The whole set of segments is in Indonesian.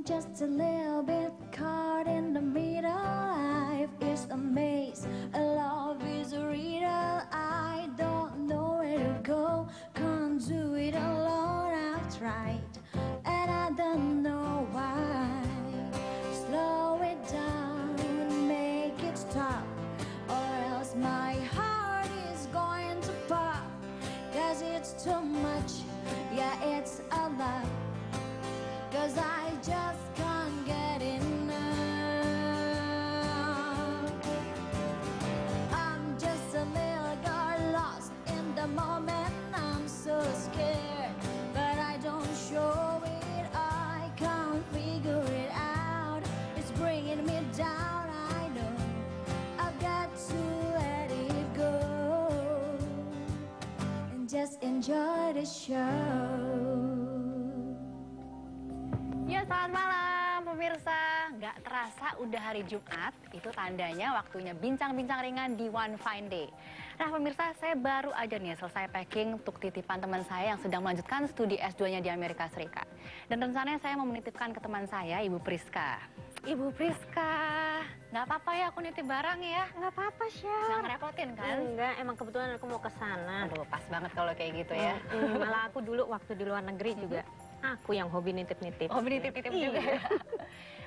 just a little bit caught in the middle. Life is a maze, love is a riddle. I don't know where to go, can't do it alone. I've tried and I don't know why. Slow it down and make it stop, or else my heart is going to pop. 'Cause it's too much, yeah, it's a lot. 'Cause I just can't get enough. I'm just a little girl lost in the moment. I'm so scared, but I don't show it. I can't figure it out. It's bringing me down. I know I've got to let it go and just enjoy the show. Ya, selamat malam pemirsa. Nggak terasa udah hari Jumat, itu tandanya waktunya bincang-bincang ringan di One Fine Day. Nah pemirsa, saya baru aja nih selesai packing untuk titipan teman saya yang sedang melanjutkan studi S2-nya di Amerika Serikat. Dan rencananya saya mau menitipkan ke teman saya, Ibu Priska. Ibu Priska, nggak apa-apa ya aku nitip barang ya? Nggak apa-apa, Syar. Nggak ngerepotin kan? Enggak, emang kebetulan aku mau ke sana. Aduh, pas banget kalau kayak gitu ya. Malah aku dulu waktu di luar negeri juga, aku yang hobi nitip-nitip. Hobi nitip-nitip juga ya?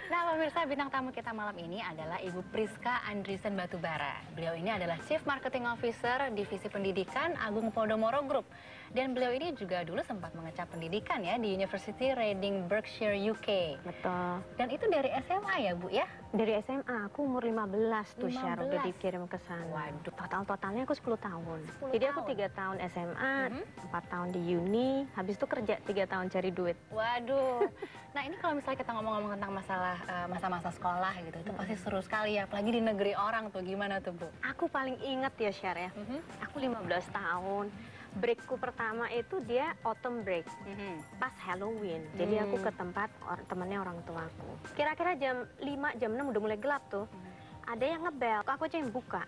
Nah pemirsa, bintang tamu kita malam ini adalah Ibu Priska Andrisen Batubara. Beliau ini adalah Chief Marketing Officer Divisi Pendidikan Agung Podomoro Group. Dan beliau ini juga dulu sempat mengecap pendidikan ya di University Reading Berkshire UK. Betul. Dan itu dari SMA ya Bu ya? Dari SMA, aku umur 15 tuh, Syar, udah dikirim ke sana. Waduh. Totalnya aku 10 tahun. 10 Jadi aku tahun. 3 tahun SMA, 4 tahun di uni, habis itu kerja 3 tahun cari duit. Waduh. Nah ini kalau misalnya kita ngomong-ngomong tentang masalah masa-masa sekolah gitu, itu pasti seru sekali ya, apalagi di negeri orang tuh. Gimana tuh Bu? Aku paling inget ya, Syar ya, aku 15 tahun. Breakku pertama itu dia autumn break, pas Halloween. Jadi aku ke tempat temennya orang tuaku. Kira-kira jam 5, jam 6 udah mulai gelap tuh. Ada yang ngebel, aku aja yang buka.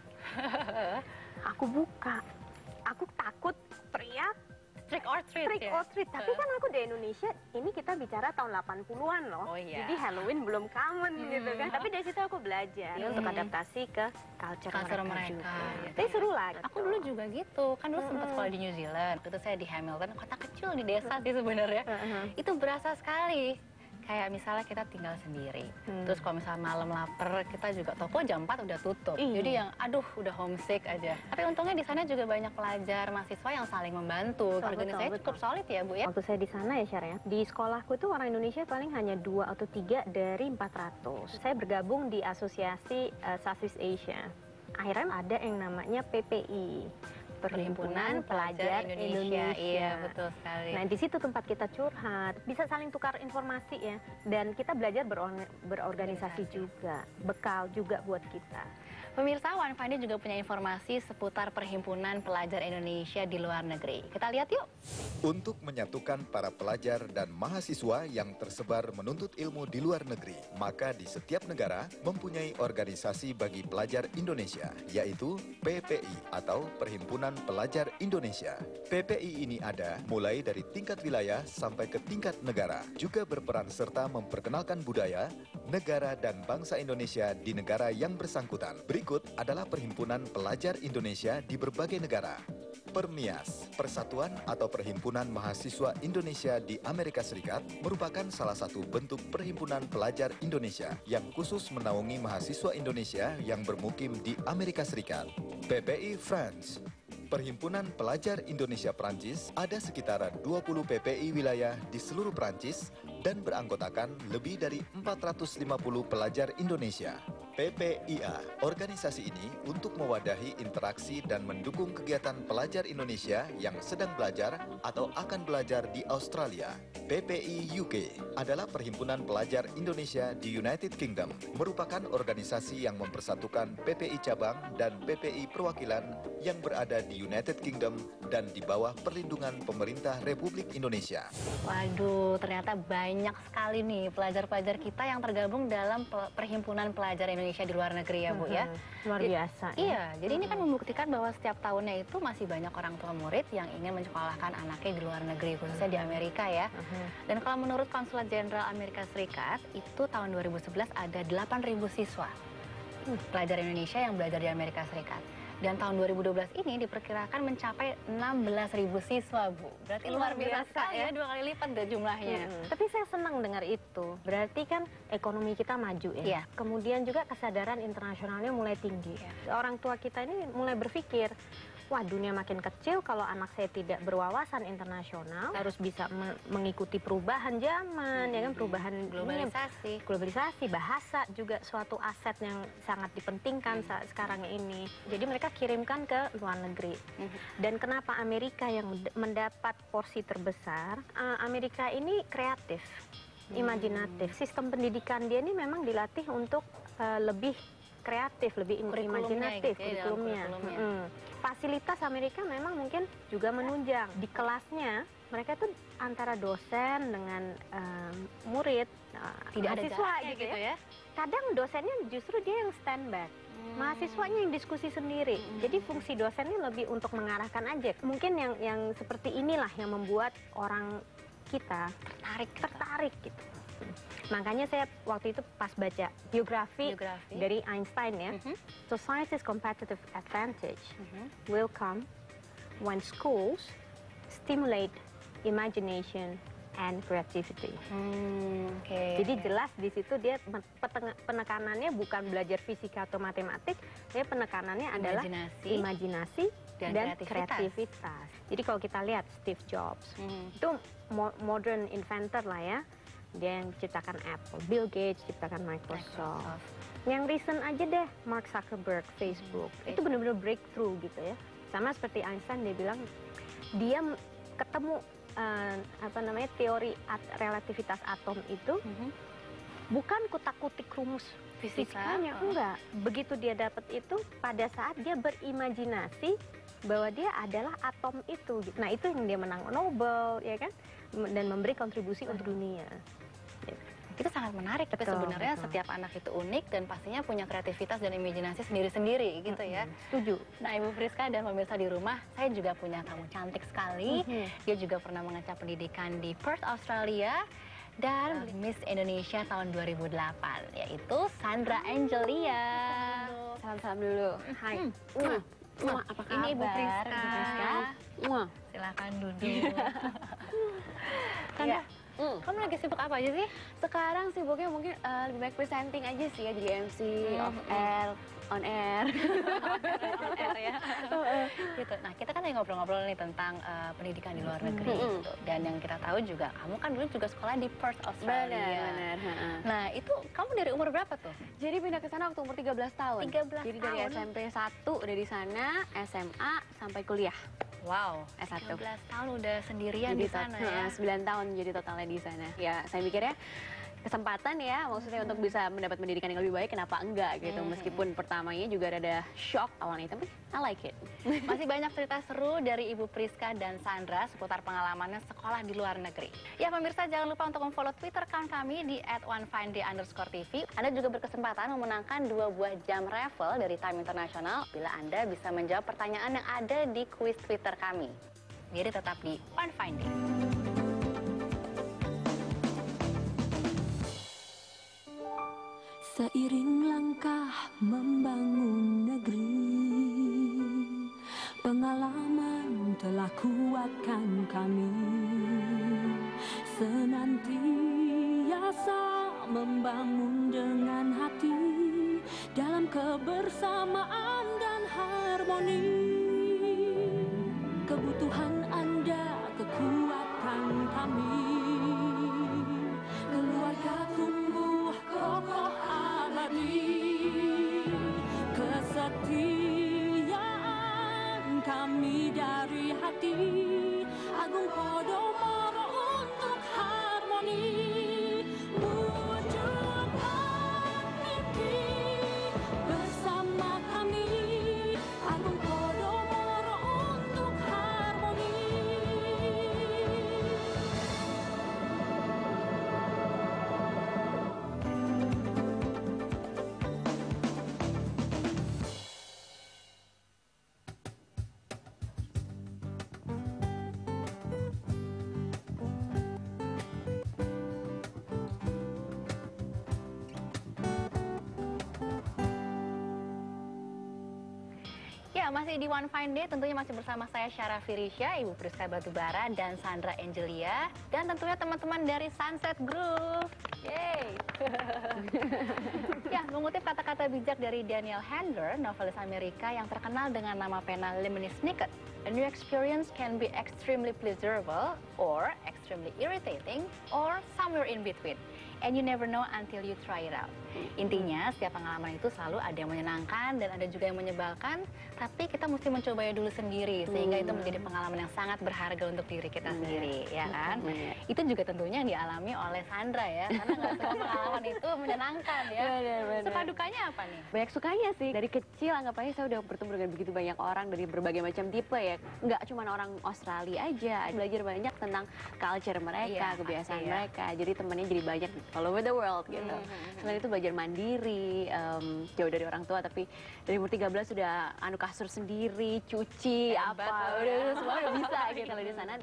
Aku buka. Aku takut, teriak. Trick or treat Trick ya? or treat. Tapi kan aku di Indonesia, ini kita bicara tahun 80-an loh. Oh, iya. Jadi Halloween belum common gitu kan. Tapi dari situ aku belajar untuk adaptasi ke culture mereka juga. Gitu. Tapi seru lah. Aku dulu juga gitu, kan dulu sempat sekolah di New Zealand. Itu saya di Hamilton, kota kecil di desa sih sebenarnya. Itu berasa sekali. Kayak misalnya kita tinggal sendiri. Terus kalau misalnya malam lapar, kita juga toko jam 4 udah tutup. Jadi yang aduh udah homesick aja. Tapi untungnya di sana juga banyak pelajar, mahasiswa yang saling membantu. Organisasinya cukup solid ya Bu ya. Waktu saya di sana ya, Syar ya, di sekolahku itu orang Indonesia paling hanya 2 atau 3 dari 400. Saya bergabung di asosiasi Southeast Asia. Akhirnya ada yang namanya PPI. Perhimpunan Pelajar Indonesia. Iya, betul sekali. Nah, di situ tempat kita curhat, bisa saling tukar informasi ya, dan kita belajar berorganisasi juga, bekal juga buat kita. Pemirsa, One Fine Day juga punya informasi seputar Perhimpunan Pelajar Indonesia di luar negeri. Kita lihat yuk. Untuk menyatukan para pelajar dan mahasiswa yang tersebar menuntut ilmu di luar negeri, maka di setiap negara mempunyai organisasi bagi pelajar Indonesia, yaitu PPI atau Perhimpunan Pelajar Indonesia. PPI ini ada mulai dari tingkat wilayah sampai ke tingkat negara, juga berperan serta memperkenalkan budaya, negara dan bangsa Indonesia di negara yang bersangkutan. Berikut adalah Perhimpunan Pelajar Indonesia di berbagai negara. Permias, Persatuan atau Perhimpunan Mahasiswa Indonesia di Amerika Serikat, merupakan salah satu bentuk Perhimpunan Pelajar Indonesia yang khusus menaungi mahasiswa Indonesia yang bermukim di Amerika Serikat. PPI France, Perhimpunan Pelajar Indonesia Prancis, ada sekitar 20 PPI wilayah di seluruh Prancis dan beranggotakan lebih dari 450 pelajar Indonesia. PPIA, organisasi ini untuk mewadahi interaksi dan mendukung kegiatan pelajar Indonesia yang sedang belajar atau akan belajar di Australia. PPI UK adalah Perhimpunan Pelajar Indonesia di United Kingdom, merupakan organisasi yang mempersatukan PPI cabang dan PPI perwakilan yang berada di United Kingdom dan di bawah perlindungan pemerintah Republik Indonesia. Waduh, ternyata banyak sekali nih pelajar-pelajar kita yang tergabung dalam Perhimpunan Pelajar Indonesia Indonesia di luar negeri ya Bu ya. Luar biasa. Iya, jadi ini kan membuktikan bahwa setiap tahunnya itu masih banyak orang tua murid yang ingin menyekolahkan anaknya di luar negeri, khususnya di Amerika ya. Dan kalau menurut Konsulat Jenderal Amerika Serikat, itu tahun 2011 ada 8.000 siswa pelajar Indonesia yang belajar di Amerika Serikat. Dan tahun 2012 ini diperkirakan mencapai 16.000 siswa, Bu. Berarti luar biasa ya, 2 kali lipat deh jumlahnya. Tapi saya senang dengar itu. Berarti kan ekonomi kita maju ya. Iya. Kemudian juga kesadaran internasionalnya mulai tinggi. Orang tua kita ini mulai berpikir, wah dunia makin kecil kalau anak saya tidak berwawasan internasional, harus bisa mengikuti perubahan zaman, ya kan, perubahan globalisasi, bahasa juga suatu aset yang sangat dipentingkan saat sekarang ini. Jadi mereka kirimkan ke luar negeri. Dan kenapa Amerika yang mendapat porsi terbesar? Amerika ini kreatif, imajinatif. Sistem pendidikan dia ini memang dilatih untuk lebih kreatif, lebih imajinatif kurikulumnya. Fasilitas Amerika memang mungkin juga menunjang. Di kelasnya mereka tuh antara dosen dengan murid, Tidak ada mahasiswa jaraknya gitu ya. Kadang dosennya justru dia yang stand back. Mahasiswanya yang diskusi sendiri. Jadi fungsi dosennya lebih untuk mengarahkan aja. Mungkin yang seperti inilah yang membuat orang kita tertarik gitu. Makanya saya waktu itu pas baca biografi dari Einstein ya, society's competitive advantage will come when schools stimulate imagination and creativity. Jadi jelas di situ dia penekanannya bukan belajar fisika atau matematik, tapi penekanannya adalah imajinasi dan kreativitas. Jadi kalau kita lihat Steve Jobs, itu modern inventor lah ya. Dia yang ciptakan Apple, Bill Gates ciptakan Microsoft. Yang recent aja deh, Mark Zuckerberg, Facebook. Itu benar-benar breakthrough gitu ya. Sama seperti Einstein, dia bilang dia ketemu teori relativitas atom itu bukan kutak-kutik rumus fisikanya, enggak. Begitu dia dapat itu, pada saat dia berimajinasi bahwa dia adalah atom itu. Nah itu yang dia menang Nobel, ya kan? Dan memberi kontribusi untuk dunia. Itu sangat menarik, tapi sebenarnya setiap anak itu unik dan pastinya punya kreativitas dan imajinasi sendiri-sendiri gitu ya. Setuju. Nah Ibu Friska dan pemirsa di rumah, saya juga punya tamu cantik sekali. Dia juga pernah mengecap pendidikan di Perth, Australia, dan Miss Indonesia tahun 2008, yaitu Sandra Angelia. Salam-salam dulu. Hai. Apa kabar? Ini Ibu Friska. Silakan duduk. Sandra, kamu lagi sibuk apa aja sih? Sekarang sibuknya mungkin lebih baik presenting aja sih ya, jadi MC, off air, on air. On air ya. Gitu. Nah kita kan lagi ngobrol-ngobrol nih tentang pendidikan di luar negeri gitu. Dan yang kita tahu juga, kamu kan dulu juga sekolah di Perth, Australia. Benar. Nah itu kamu dari umur berapa tuh? Jadi pindah ke sana waktu umur 13 tahun. 13 Jadi dari SMP 1 udah di sana, SMA sampai kuliah. Wow, S1. 13 tahun udah sendirian di sana ya. 9 tahun jadi totalnya di sana. Ya, saya mikirnya kesempatan ya, maksudnya untuk bisa mendapat pendidikan yang lebih baik, kenapa enggak gitu. Meskipun pertamanya juga ada shock awalnya, tapi I like it. Masih banyak cerita seru dari Ibu Priska dan Sandra seputar pengalamannya sekolah di luar negeri. Ya pemirsa, jangan lupa untuk memfollow Twitter account kami di @onefinday_tv. Anda juga berkesempatan memenangkan 2 buah jam raffle dari Time International bila Anda bisa menjawab pertanyaan yang ada di kuis Twitter kami. Jadi tetap di One Fine Day. Seiring langkah membangun negeri, pengalaman telah kuatkan kami. Senantiasa membangun dengan hati dalam kebersamaan dan harmoni. Kebutuhan Anda, kekuatan kami. Keluarga tumbuh kokoh abadi, kesetiaan kami dari hati, Agung Podomoro untuk harmoni. Wujudkan mimpi bersama kami, Agung Podomoro. Ya, masih di One Fine Day, tentunya masih bersama saya Syara Firisya, Ibu Priska Batubara, dan Sandra Angelia, dan tentunya teman-teman dari Sunset Group. Yeay! Ya, mengutip kata-kata bijak dari Daniel Handler, novelis Amerika yang terkenal dengan nama pena Lemony Snicket, a new experience can be extremely pleasurable, or extremely irritating, or somewhere in between. And you never know until you try it out. Intinya, setiap pengalaman itu selalu ada yang menyenangkan dan ada juga yang menyebalkan, tapi kita mesti mencobanya dulu sendiri, sehingga itu menjadi pengalaman yang sangat berharga untuk diri kita sendiri, ya kan? Itu juga tentunya yang dialami oleh Sandra ya, karena nggak semua pengalaman itu menyenangkan ya. Suka dukanya apa nih? Banyak sukanya sih. Dari kecil anggap aja saya udah bertemu dengan begitu banyak orang dari berbagai macam tipe ya. Nggak cuma orang Australia aja. Belajar banyak tentang culture mereka, kebiasaan mereka. Jadi temennya jadi banyak all over the world gitu. Selain itu belajar mandiri, jauh dari orang tua, tapi dari umur 13 sudah anu kasur sendiri, cuci, udah semua udah bisa gitu. Kalau di sana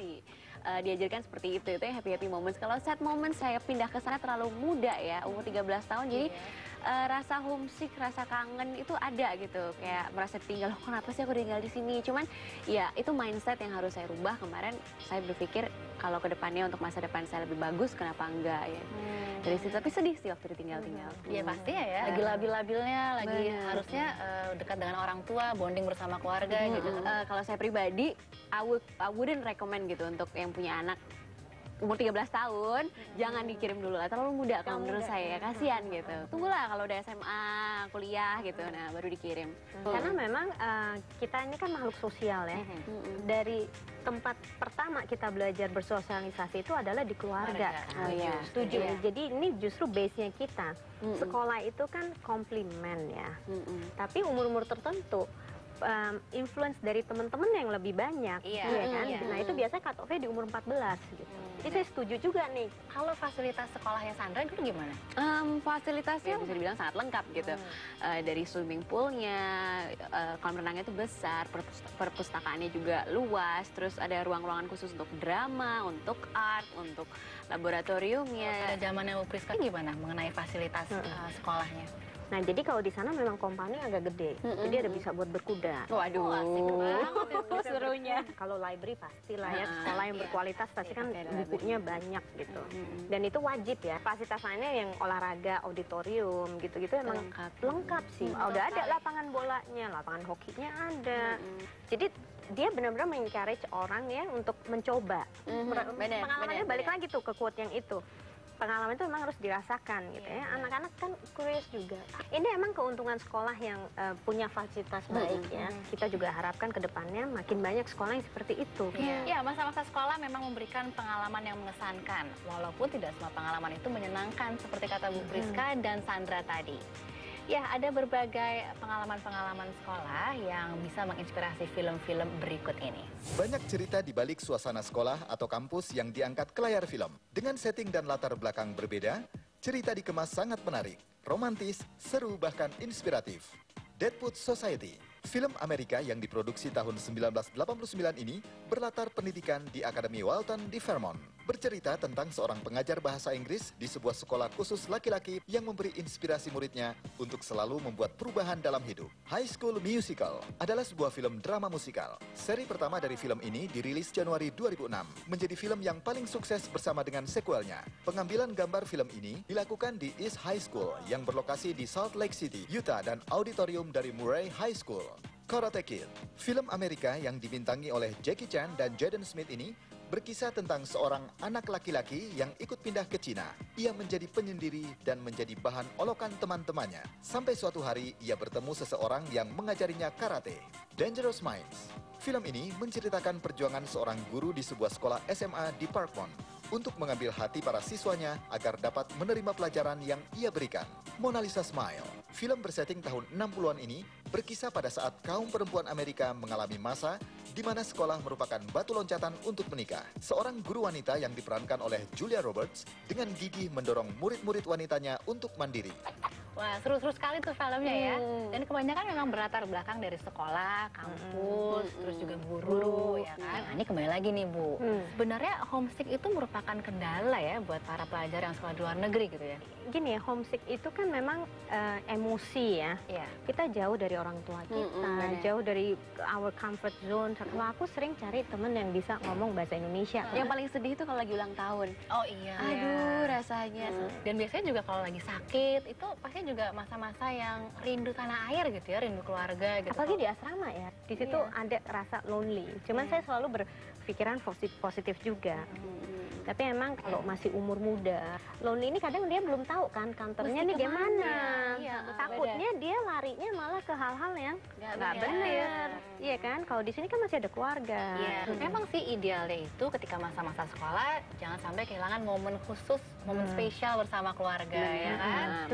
diajarkan seperti itu ya happy moments. Kalau sad moments saya pindah ke sana terlalu muda ya, umur 13 tahun, jadi rasa homesick, rasa kangen itu ada gitu, kayak merasa tinggal, loh kenapa sih aku tinggal di sini. Cuman ya itu mindset yang harus saya rubah. Kemarin saya berpikir kalau ke depannya untuk masa depan saya lebih bagus, kenapa enggak ya. Dari situ, tapi sedih sih waktu ditinggal-tinggal. Iya pasti ya, lagi labil-labilnya, lagi harusnya dekat dengan orang tua, bonding bersama keluarga gitu. Kalau saya pribadi, I wouldn't recommend gitu untuk yang punya anak umur 13 tahun, jangan dikirim dulu lah, terlalu muda kalau menurut saya, kasihan gitu. Tunggulah kalau udah SMA, kuliah gitu, nah baru dikirim. Karena memang kita ini kan makhluk sosial ya. Dari tempat pertama kita belajar bersosialisasi itu adalah di keluarga. Oh iya, setuju. Jadi ini justru base-nya kita. Sekolah itu kan komplimen ya. Tapi umur-umur tertentu influence dari teman-teman yang lebih banyak, iya kan? Nah itu biasanya cut off-nya di umur 14 gitu. Jadi saya setuju juga nih. Kalau fasilitas sekolahnya Sandra itu gimana? Fasilitasnya bisa dibilang sangat lengkap gitu. Dari swimming poolnya, kolam renangnya itu besar, perpustakaannya juga luas, terus ada ruang-ruangan khusus untuk drama, untuk art, untuk laboratoriumnya. Pada zamannya Bu Priska gimana mengenai fasilitas sekolahnya? Nah, jadi kalau di sana memang kompannya agak gede. Jadi ada bisa buat berkuda. Waduh, asik banget serunya. Kalau library pastilah ya, sekolah yang berkualitas pasti kan bukunya banyak gitu. Dan itu wajib ya. Fasilitas lainnya yang olahraga, auditorium gitu-gitu emang lengkap sih. Udah ada lapangan bolanya, lapangan hokinya ada. Jadi dia benar-benar mengencourage orang ya untuk mencoba. Pengalamannya balik lagi tuh ke quote yang itu. Pengalaman itu memang harus dirasakan gitu ya. Anak-anak kan curious juga. Ini emang keuntungan sekolah yang punya fasilitas baik ya. Kita juga harapkan ke depannya makin banyak sekolah yang seperti itu. Ya, masa-masa sekolah memang memberikan pengalaman yang mengesankan. Walaupun tidak semua pengalaman itu menyenangkan seperti kata Bu Priska dan Sandra tadi. Ya, ada berbagai pengalaman-pengalaman sekolah yang bisa menginspirasi film-film berikut ini. Banyak cerita di balik suasana sekolah atau kampus yang diangkat ke layar film. Dengan setting dan latar belakang berbeda, cerita dikemas sangat menarik, romantis, seru, bahkan inspiratif. Deadwood Society, film Amerika yang diproduksi tahun 1989 ini berlatar pendidikan di Akademi Walton di Vermont. Bercerita tentang seorang pengajar bahasa Inggris di sebuah sekolah khusus laki-laki yang memberi inspirasi muridnya untuk selalu membuat perubahan dalam hidup. High School Musical adalah sebuah film drama musikal. Seri pertama dari film ini dirilis Januari 2006, menjadi film yang paling sukses bersama dengan sequelnya. Pengambilan gambar film ini dilakukan di East High School yang berlokasi di Salt Lake City, Utah, dan auditorium dari Murray High School. Karate Kid, film Amerika yang dibintangi oleh Jackie Chan dan Jaden Smith ini berkisah tentang seorang anak laki-laki yang ikut pindah ke Cina. Ia menjadi penyendiri dan menjadi bahan olokan teman-temannya. Sampai suatu hari ia bertemu seseorang yang mengajarinya karate. Dangerous Minds. Film ini menceritakan perjuangan seorang guru di sebuah sekolah SMA di Parkmont untuk mengambil hati para siswanya agar dapat menerima pelajaran yang ia berikan. Mona Lisa Smile. Film bersetting tahun 60-an ini berkisah pada saat kaum perempuan Amerika mengalami masa di mana sekolah merupakan batu loncatan untuk menikah. Seorang guru wanita yang diperankan oleh Julia Roberts dengan gigih mendorong murid-murid wanitanya untuk mandiri. Wah, seru-seru sekali tuh filmnya ya. Dan kebanyakan memang berlatar belakang dari sekolah, kampus, terus juga guru, ya kan. Nah, ini kembali lagi nih Bu. Sebenarnya homesick itu merupakan kendala ya buat para pelajar yang sekolah di luar negeri gitu ya. Gini ya, homesick itu kan memang emosi ya. Iya. Kita jauh dari orang tua kita, jauh dari our comfort zone. Kalau aku sering cari temen yang bisa ngomong bahasa Indonesia. Yang paling sedih itu kalau lagi ulang tahun. Oh iya. Aduh, rasanya. Dan biasanya juga kalau lagi sakit, itu pasti juga masa-masa yang rindu tanah air gitu ya, rindu keluarga gitu. Apalagi di asrama ya, di situ ada rasa lonely. Cuman saya selalu berpikiran positif juga. Tapi emang kalau masih umur muda, lonely ini kadang dia belum tahu kan kantornya nih gimana. Iya, Takutnya dia larinya malah ke hal-hal yang nggak benar. benar. Iya kan? Kalau di sini kan masih ada keluarga. Iya, memang sih idealnya itu ketika masa-masa sekolah jangan sampai kehilangan momen khusus, momen spesial bersama keluarga ya kan.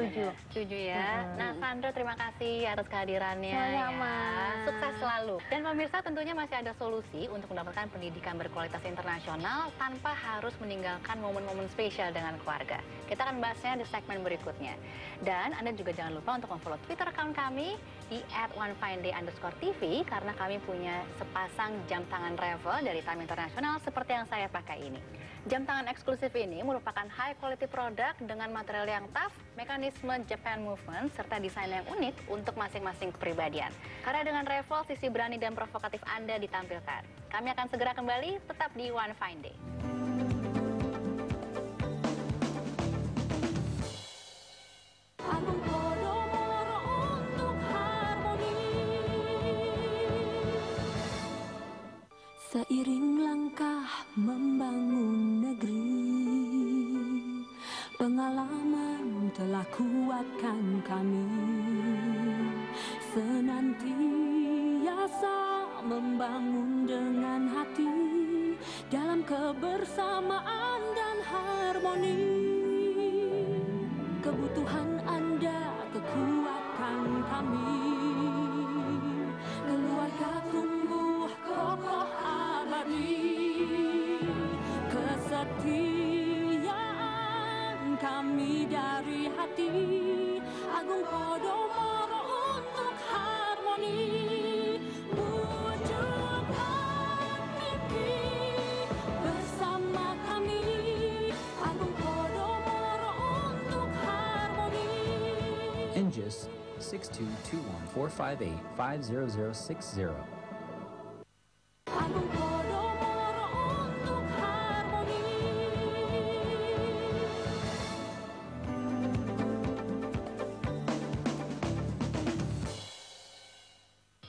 Setuju ya. Nah, Sandra terima kasih atas kehadirannya. Sama-sama. Ya. Sukses selalu. Dan pemirsa tentunya masih ada solusi untuk mendapatkan pendidikan berkualitas internasional tanpa harus meninggalkan momen-momen spesial dengan keluarga. Kita akan bahasnya di segmen berikutnya. Dan Anda juga jangan lupa untuk memfollow Twitter account kami di @onefinday_tv karena kami punya sepasang jam tangan Revel dari Time International seperti yang saya pakai ini. Jam tangan eksklusif ini merupakan high quality product dengan material yang tough, mekanisme Japan Movement, serta desain yang unik untuk masing-masing kepribadian. Karena dengan Revel, sisi berani dan provokatif Anda ditampilkan. Kami akan segera kembali, tetap di One Fine Day. Agung Podomoro untuk harmoni. Seiring langkah membangun negeri, pengalaman telah kuatkan kami. Senantiasa membangun dengan hati dalam kebersamaan dan harmoni. Kebutuhan Anda, kekuatan kami. Keluarga tumbuh kokoh abadi. Kesetiaan kami dari hati. Agung Podomoro untuk harmoni. Wujudkan mimpi bersama kami. Agung Podomoro untuk harmoni. NGIS 622145850060. Agung Podomoro untuk harmoni.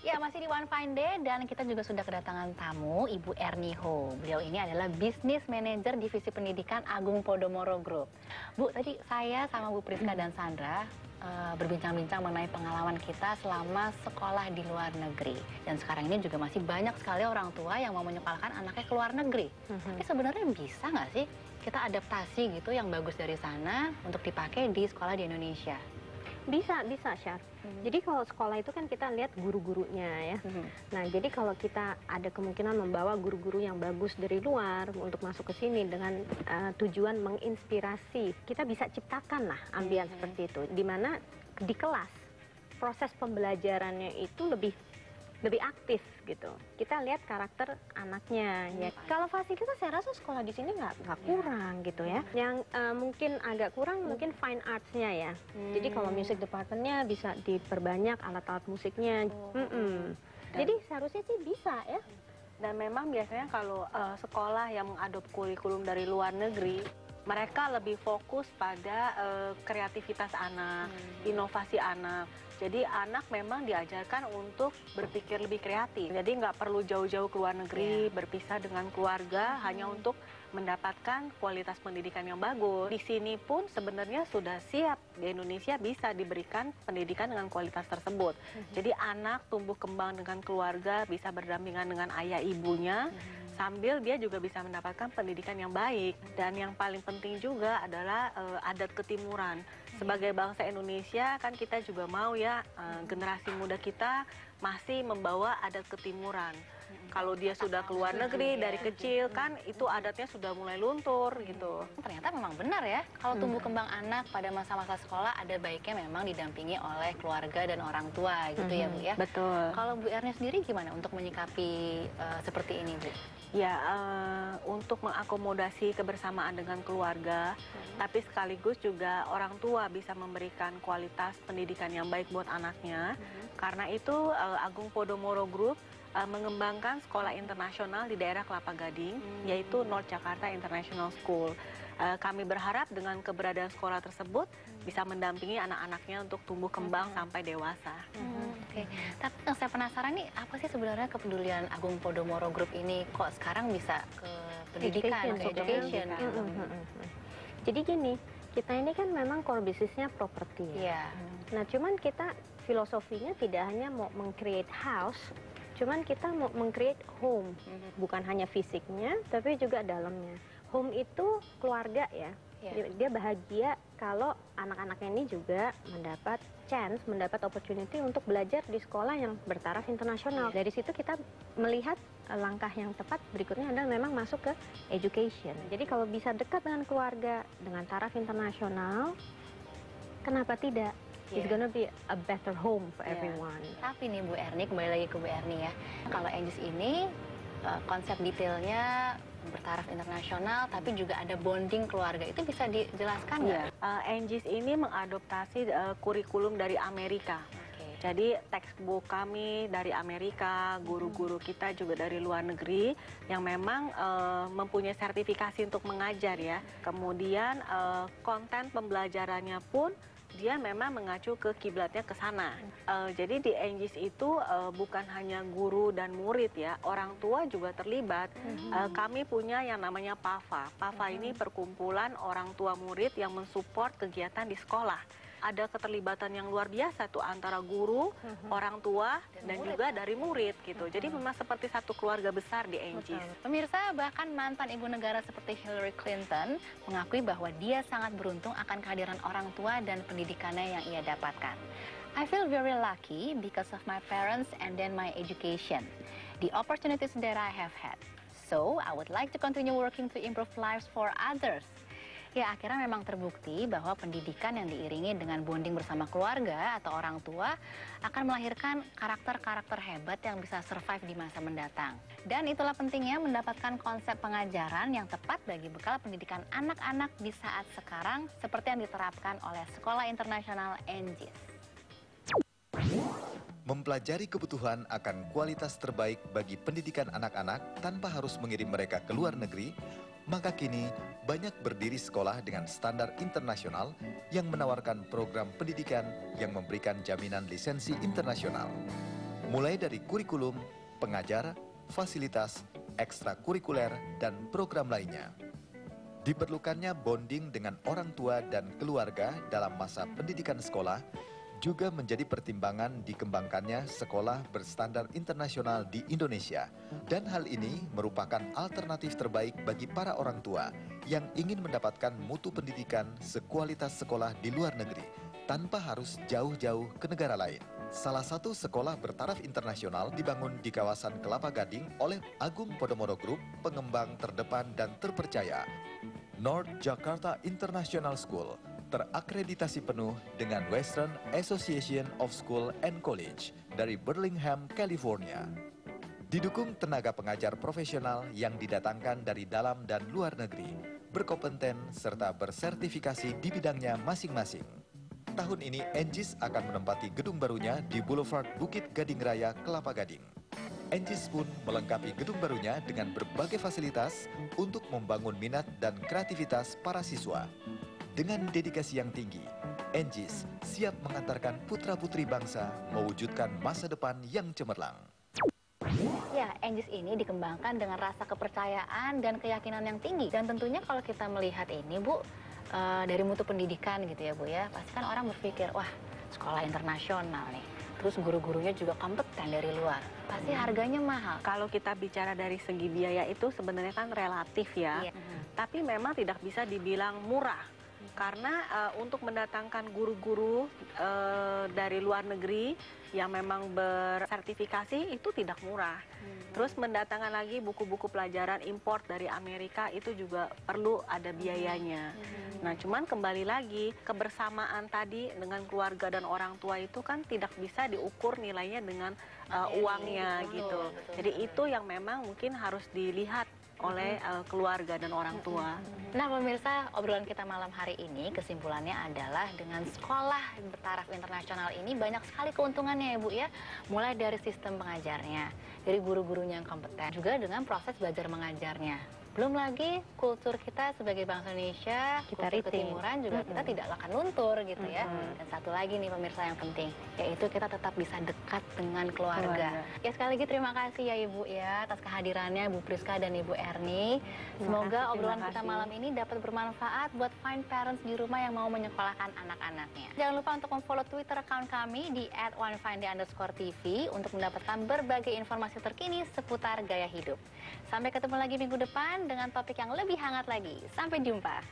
Ya, masih di One Fine Day dan kita juga sudah kedatangan tamu, Ibu Erni Ho. Beliau ini adalah Business Manager Divisi Pendidikan Agung Podomoro Group. Bu, tadi saya sama Bu Priska dan Sandra berbincang-bincang mengenai pengalaman kita selama sekolah di luar negeri. Dan sekarang ini juga masih banyak sekali orang tua yang mau menyekolahkan anaknya ke luar negeri. Tapi sebenarnya bisa nggak sih kita adaptasi gitu yang bagus dari sana untuk dipakai di sekolah di Indonesia? Bisa, Syar. Jadi kalau sekolah itu kan kita lihat guru-gurunya ya. Nah, jadi kalau kita ada kemungkinan membawa guru-guru yang bagus dari luar untuk masuk ke sini dengan tujuan menginspirasi, kita bisa ciptakan lah ambience seperti itu. Di mana di kelas proses pembelajarannya itu lebih aktif gitu. Kita lihat karakter anaknya ya. Kalau fasilitas saya rasa sekolah di sini nggak kurang gitu ya. Yang mungkin agak kurang mungkin fine arts-nya ya. Jadi kalau music department-nya bisa diperbanyak alat-alat musiknya. Jadi seharusnya sih bisa ya. Dan memang biasanya kalau sekolah yang mengadop kurikulum dari luar negeri, mereka lebih fokus pada kreativitas anak, inovasi anak. Jadi anak memang diajarkan untuk berpikir lebih kreatif. Jadi nggak perlu jauh-jauh ke luar negeri, berpisah dengan keluarga hanya untuk mendapatkan kualitas pendidikan yang bagus. Di sini pun sebenarnya sudah siap, di Indonesia bisa diberikan pendidikan dengan kualitas tersebut. Jadi anak tumbuh kembang dengan keluarga, bisa berdampingan dengan ayah ibunya, sambil dia juga bisa mendapatkan pendidikan yang baik. Dan yang paling penting juga adalah adat ketimuran. Sebagai bangsa Indonesia kan kita juga mau ya generasi muda kita masih membawa adat ketimuran. Kalau dia sudah keluar negeri dari kecil kan itu adatnya sudah mulai luntur gitu. Ternyata memang benar ya, kalau tumbuh kembang anak pada masa-masa sekolah ada baiknya memang didampingi oleh keluarga dan orang tua gitu ya Bu ya. Betul. Kalau Bu Erni sendiri gimana untuk menyikapi seperti ini Bu? Ya, untuk mengakomodasi kebersamaan dengan keluarga, tapi sekaligus juga orang tua bisa memberikan kualitas pendidikan yang baik buat anaknya. Karena itu Agung Podomoro Group mengembangkan sekolah internasional di daerah Kelapa Gading, yaitu North Jakarta International School. Kami berharap dengan keberadaan sekolah tersebut bisa mendampingi anak-anaknya untuk tumbuh kembang sampai dewasa. Oke. Tapi yang saya penasaran nih, apa sih sebenarnya kepedulian Agung Podomoro Group ini kok sekarang bisa ke pendidikan, ke education? Jadi gini, kita ini kan memang core bisnisnya properti ya. Nah, cuman kita filosofinya tidak hanya mau meng-create house, cuman kita mau meng-create home, bukan hanya fisiknya, tapi juga dalamnya. Home itu keluarga ya, dia bahagia kalau anak-anaknya ini juga mendapat chance, mendapat opportunity untuk belajar di sekolah yang bertaraf internasional. Dari situ kita melihat langkah yang tepat berikutnya adalah memang masuk ke education. Jadi kalau bisa dekat dengan keluarga, dengan taraf internasional, kenapa tidak? It's gonna be a better home for everyone. Tapi nih Bu Erni, kembali lagi ke Bu Erni ya. Kalau Anjis ini konsep detailnya bertaraf internasional, tapi juga ada bonding keluarga. Itu bisa dijelaskan nggak? Anjis ini mengadoptasi kurikulum dari Amerika. Jadi textbook kami dari Amerika, guru-guru kita juga dari luar negeri yang memang mempunyai sertifikasi untuk mengajar ya. Kemudian konten pembelajarannya pun dia memang mengacu ke kiblatnya ke sana. Jadi di Anjis itu bukan hanya guru dan murid ya, orang tua juga terlibat. Kami punya yang namanya PAVA. PAVA ini perkumpulan orang tua murid yang mensupport kegiatan di sekolah. Ada keterlibatan yang luar biasa tuh antara guru, orang tua, dan juga dari murid gitu. Jadi memang seperti satu keluarga besar di Anjis. Pemirsa, bahkan mantan ibu negara seperti Hillary Clinton mengakui bahwa dia sangat beruntung akan kehadiran orang tua dan pendidikannya yang ia dapatkan. I feel very lucky because of my parents and then my education, the opportunities that I have had. So, I would like to continue working to improve lives for others. Ya, akhirnya memang terbukti bahwa pendidikan yang diiringi dengan bonding bersama keluarga atau orang tua akan melahirkan karakter-karakter hebat yang bisa survive di masa mendatang. Dan itulah pentingnya mendapatkan konsep pengajaran yang tepat bagi bekal pendidikan anak-anak di saat sekarang seperti yang diterapkan oleh Sekolah Internasional Anjis. Mempelajari kebutuhan akan kualitas terbaik bagi pendidikan anak-anak tanpa harus mengirim mereka ke luar negeri, maka kini banyak berdiri sekolah dengan standar internasional yang menawarkan program pendidikan yang memberikan jaminan lisensi internasional. Mulai dari kurikulum, pengajar, fasilitas, ekstrakurikuler, dan program lainnya. Diperlukannya bonding dengan orang tua dan keluarga dalam masa pendidikan sekolah juga menjadi pertimbangan dikembangkannya sekolah berstandar internasional di Indonesia. Dan hal ini merupakan alternatif terbaik bagi para orang tua yang ingin mendapatkan mutu pendidikan sekualitas sekolah di luar negeri tanpa harus jauh-jauh ke negara lain. Salah satu sekolah bertaraf internasional dibangun di kawasan Kelapa Gading oleh Agung Podomoro Group, pengembang terdepan dan terpercaya. North Jakarta International School terakreditasi penuh dengan Western Association of School and College dari Burlingame, California. Didukung tenaga pengajar profesional yang didatangkan dari dalam dan luar negeri, berkompeten serta bersertifikasi di bidangnya masing-masing. Tahun ini Anjis akan menempati gedung barunya di Boulevard Bukit Gading Raya, Kelapa Gading. Anjis pun melengkapi gedung barunya dengan berbagai fasilitas untuk membangun minat dan kreativitas para siswa. Dengan dedikasi yang tinggi, Anjis siap mengantarkan putra-putri bangsa mewujudkan masa depan yang cemerlang. Ya, Anjis ini dikembangkan dengan rasa kepercayaan dan keyakinan yang tinggi. Dan tentunya kalau kita melihat ini, Bu, dari mutu pendidikan gitu ya, Bu ya, pasti kan orang berpikir, wah, sekolah internasional nih. Terus guru-gurunya juga kompeten dari luar. Pasti harganya mahal. Kalau kita bicara dari segi biaya itu sebenarnya kan relatif ya. Tapi memang tidak bisa dibilang murah. Karena untuk mendatangkan guru-guru dari luar negeri yang memang bersertifikasi itu tidak murah. Terus mendatangkan lagi buku-buku pelajaran import dari Amerika itu juga perlu ada biayanya. Nah, cuman kembali lagi kebersamaan tadi dengan keluarga dan orang tua itu kan tidak bisa diukur nilainya dengan uangnya gitu. Jadi itu yang memang mungkin harus dilihat oleh keluarga dan orang tua. Nah pemirsa, obrolan kita malam hari ini kesimpulannya adalah dengan sekolah bertaraf internasional ini banyak sekali keuntungannya ya Bu ya. Mulai dari sistem pengajarnya, dari guru-gurunya yang kompeten, juga dengan proses belajar mengajarnya. Belum lagi kultur kita sebagai bangsa Indonesia, kultur ketimuran juga kita tidak akan luntur gitu ya. Dan satu lagi nih pemirsa yang penting, yaitu kita tetap bisa dekat dengan keluarga. Ya sekali lagi terima kasih ya Ibu ya atas kehadirannya Bu Priska dan Ibu Erni. Semoga obrolan kita malam ini dapat bermanfaat buat fine parents di rumah yang mau menyekolahkan anak-anaknya. Jangan lupa untuk memfollow Twitter account kami di @onefinday_tv untuk mendapatkan berbagai informasi terkini seputar gaya hidup. Sampai ketemu lagi minggu depan dengan topik yang lebih hangat lagi. Sampai jumpa.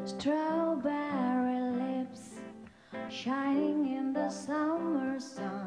Strawberry lips shining in the summer sun.